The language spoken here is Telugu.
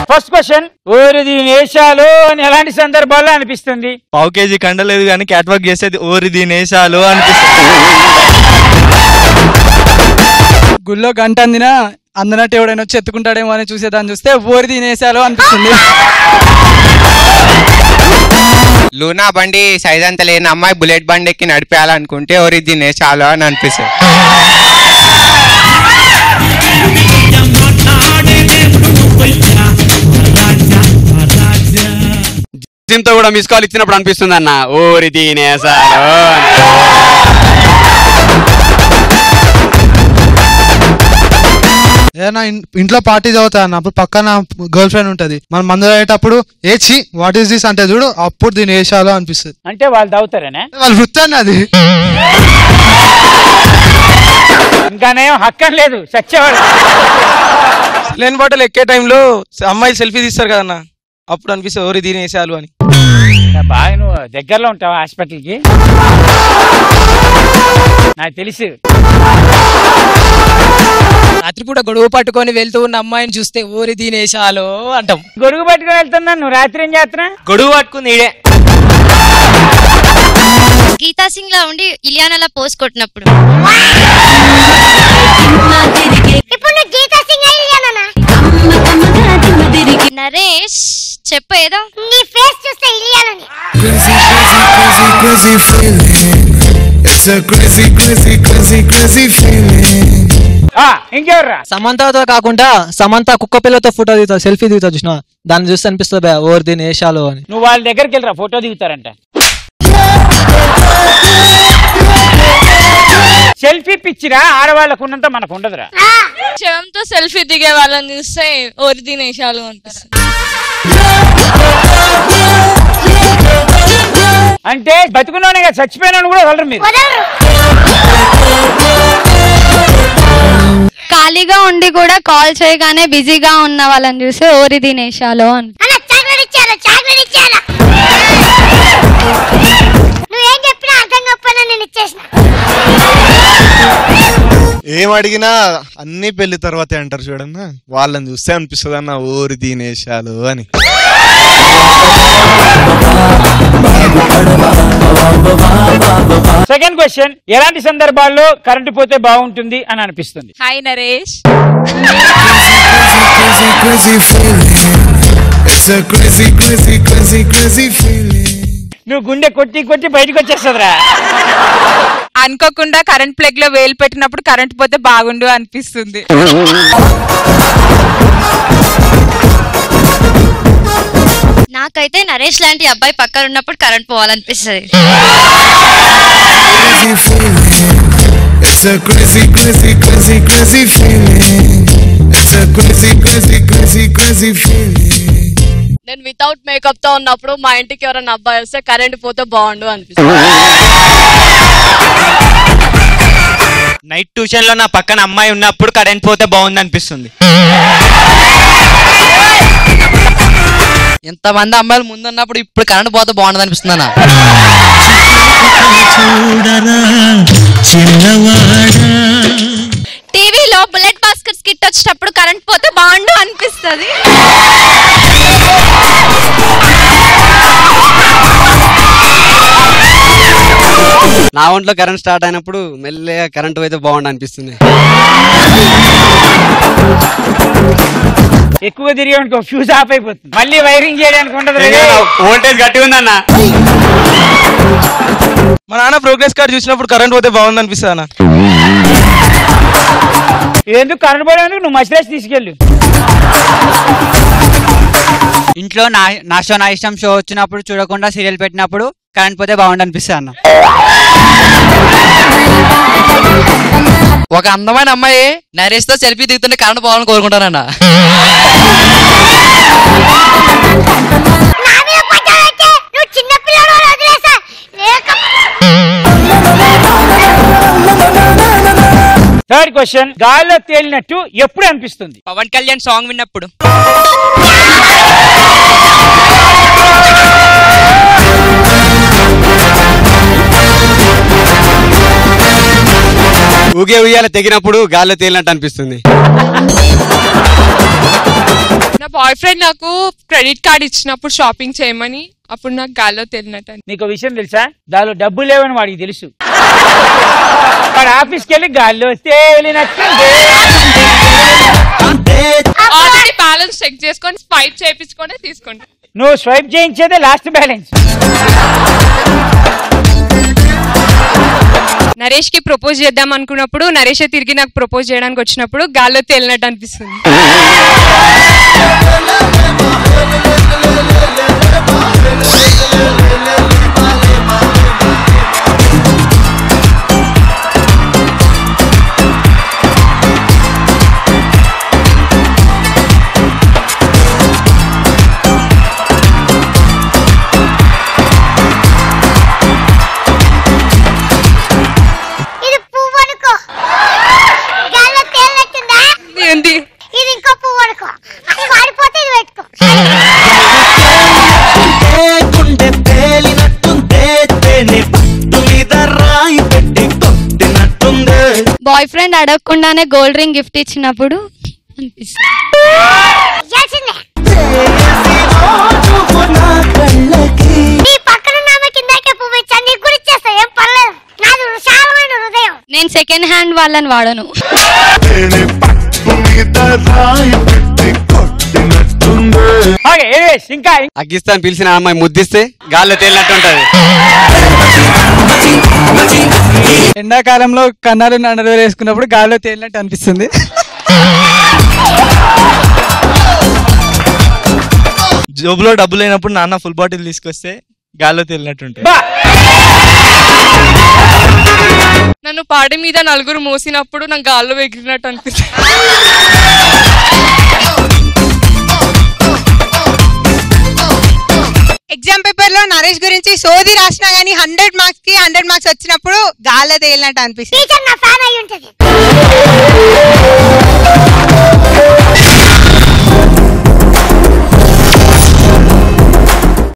ఫస్ట్ క్వశ్చన్, ఓరిది నేషాలు అని ఎలాంటి సందర్భాల్లో అనిపిస్తుంది? పావు కేజీ కండలేదు కానీ క్యాట్ వాక్ చేసేది ఓరిది నేషాలు అనిపిస్తుంది. గుళ్ళో గంట అందినా అందనట్టు ఎవడైనా వచ్చి ఎత్తుకుంటాడేమో అని చూసేదాన్ని చూస్తే ఓరిది నేషాలు అనిపిస్తుంది. లూనా బండి సైజ్ అంత లేని అమ్మాయి బుల్లెట్ బండి ఎక్కి నడిపేయాలనుకుంటే ఓరిది నేషాలు అని అనిపిస్తుంది. తో కూడా మిస్ కాల్ ఇచ్చినప్పుడు అనిపిస్తుంది అన్న ఓరిది నేషాలు. ఏదైనా ఇంట్లో పార్టీ చదువుతా అన్న, అప్పుడు పక్కన గర్ల్ ఫ్రెండ్ ఉంటది, మనం మందు అయ్యేటప్పుడు ఏచి వాట్ ఈస్ దిస్ అంటే చూడు, అప్పుడు దీని వేసాలో అనిపిస్తుంది. అంటే వాళ్ళు తాగుతారనే, వాళ్ళు వృత్తాన్ని అది ఇంకానేం హక్కం లేదు, చచ్చేవాడు. లేని బాటలు ఎక్కే టైంలో అమ్మాయిలు సెల్ఫీ తీస్తారు కదన్న, అప్పుడు అనిపిస్తుంది ఓరి దీని వేసాలు అని. బాగా నువ్వు దగ్గరలో ఉంటావా హాస్పిటల్కి? నాకు తెలుసు. రాత్రిపూట గొడుగు పట్టుకొని వెళ్తూ ఉన్న అమ్మాయిని చూస్తే ఓరి దీని వేసాలు అంటాం. గొడుగు పట్టుకుని వెళ్తున్నా, నువ్వు రాత్రి ఏం చేస్తున్నా? గొడుగు పట్టుకుంది ఈడే. గీతా సింగ్ లా ఉండి ఇలియానాలా పోస్ కొట్టినప్పుడు నరేష్ చెప్పు ఏదో. నీ ఫేస్ చూస్తే ఇలియానాని. ఇంకెవర్రా? సమంతతో కాకుండా సమంత కుక్క పిల్లతో ఫోటో దిగుతా, సెల్ఫీ దిగుతా చూసిన, దాన్ని చూస్తే అనిపిస్తుంది ఓరి దీని వేసాలు అని. నువ్వు వాళ్ళ దగ్గరికి వెళ్ళరా, ఫోటో దిగుతారంట. సెల్ఫీ పిచ్చిరా, ఆడవాళ్ళకు ఉన్నంత మనకు ఉండదురా. శవంతో సెల్ఫీ దిగే వాళ్ళని చూస్తే ఓరి తినేశాలు అనిపిస్తుంది. అంటే బతుకున్నానే కదా, చచ్చిపోయినా కూడా వదలరు మీరు. ఖాళీగా ఉండి కూడా కాల్ చేయగానే బిజీగా ఉన్న వాళ్ళని చూస్తే ఓరి తినేశాలు అని. ఏం అడిగినా అన్ని పెళ్లి తర్వాతే అంటారు చూడన్నా, వాళ్ళని చూస్తే అనిపిస్తుంది అన్న ఓరి దీనేశాలు అని. సెకండ్ క్వశ్చన్, ఎలాంటి సందర్భాల్లో కరెంటు పోతే బాగుంటుంది అని అనిపిస్తుంది? హాయ్ నరేష్. నువ్వు గుండె కొట్టి కొట్టి బయటకు వచ్చేస్తుందిరా. అనుకోకుండా కరెంట్ ప్లగ్ లో వేలు పెట్టినప్పుడు కరెంట్ పోతే బాగుండు అనిపిస్తుంది. నాకైతే నరేష్ లాంటి అబ్బాయి పక్కన ఉన్నప్పుడు కరెంట్ పోవాలనిపిస్తుంది. నేను వితౌట్ మేకప్ తో ఉన్నప్పుడు మా ఇంటికి ఎవరైనా అబ్బాయి వస్తే కరెంట్ పోతే బాగుండు అనిపిస్తుంది. నైట్ ట్యూషన్ లో నా పక్కన అమ్మాయి ఉన్నప్పుడు కరెంట్ పోతే బాగుంది అనిపిస్తుంది. ఎంతమంది అమ్మాయిలు ముందున్నప్పుడు ఇప్పుడు కరెంట్ పోతే బాగుండదు అనిపిస్తుంది అన్న. టీవీలో బుల్లెట్ బాస్కెట్ స్కిట్ వచ్చేటప్పుడు కరెంట్ పోతే బాగుండు అనిపిస్తుంది. నా ఒంట్లో కరెంట్ స్టార్ట్ అయినప్పుడు మెల్లగా కరెంట్ పోతే బాగుండు అనిపిస్తుంది. ఎక్కువ తిరిగి ఫ్యూజ్ ఆఫ్ అయిపోతుంది, మళ్ళీ వైరింగ్ చేయడానికి ఉండదు. వోల్టేజ్ గట్టిగా ఉందన్న. మా నాన్న ప్రోగ్రెస్ కార్డ్ చూసినప్పుడు కరెంట్ పోతే బాగుంది అనిపిస్తుంది అన్న. ఎందుకు కరెంట్ పోయేందుకు నువ్వు మసిరేసి తీసుకెళ్ళు. ఇంట్లో నా ఇష్టం షో వచ్చినప్పుడు చూడకుండా సీరియల్ పెట్టినప్పుడు కరెంట్ పోతే బాగుండు అనిపిస్తుంది అన్న. ఒక అందమైన అమ్మాయి నరేష్ తో సెల్ఫీ దిగుతుంటే కరెంట్ పోవాలని కోరుకుంటానన్న. థర్డ్ క్వశ్చన్, గాల్లో తేలినట్టు ఎప్పుడు అనిపిస్తుంది? పవన్ కళ్యాణ్ సాంగ్ విన్నప్పుడు. ఊగే ఉయ్యాల తెగినప్పుడు గాల్లో తేలినట్టు అనిపిస్తుంది. నా బాయ్ ఫ్రెండ్ నాకు క్రెడిట్ కార్డ్ ఇచ్చినప్పుడు షాపింగ్ చేయమని, అప్పుడు నాకు గాల్లో తెలినట్టు. నీకు విషయం తెలుసా, దానిలో డబ్బులు లేవని వాడికి తెలుసు. వాడు ఆఫీస్కి వెళ్ళి గాల్లో తేలినట్టుంది. ఆల్రెడీ బ్యాలెన్స్ చెక్ చేసుకొని స్వైప్ చేయించుకొని తీసుకుంటా. నువ్వు స్వైప్ చేయించేదే లాస్ట్ బ్యాలెన్స్. నరేష్ కి ప్రపోజ్ చేద్దాం అనుకున్నప్పుడు, నరేష్ తిరిగి నాకు ప్రపోజ్ చేయడానికి వచ్చినప్పుడు గాల్లో తేలినట్టు అనిపిస్తుంది. ఇది ఇంకో పువ్వు అనుకో, అది వాడిపోతే ఇది పెట్టుకో. బాయ్ ఫ్రెండ్ అడగకుండానే గోల్డ్ రింగ్ గిఫ్ట్ ఇచ్చినప్పుడు అనిపిస్తుంది. నేను సెకండ్ హ్యాండ్ వాళ్ళని వాడను. ఇంకా అగ్గిస్తాను పిలిచిన అమ్మాయి ముద్దిస్తే గాల్లో తేలినట్టు ఉంటది. ఎండాకాలంలో కన్నాలు అండర్వేర్ వేసుకున్నప్పుడు గాల్లో తేలినట్టు అనిపిస్తుంది. జోబులో డబ్బులు లేనప్పుడు నాన్న ఫుల్ బాటిల్ తీసుకొస్తే గాల్లో తేలినట్టు ఉంటుంది. నన్ను పాడి మీద నలుగురు మోసినప్పుడు నాకు గాల్లో ఎగిరినట్టు అనిపిస్తుంది. ఎగ్జామ్ పేపర్ లో నరేష్ గురించి సోది రాసినా గానీ 100 మార్క్స్ కి 100 మార్క్స్ వచ్చినప్పుడు గాల్లో తేలినట్టు అనిపిస్తుంది.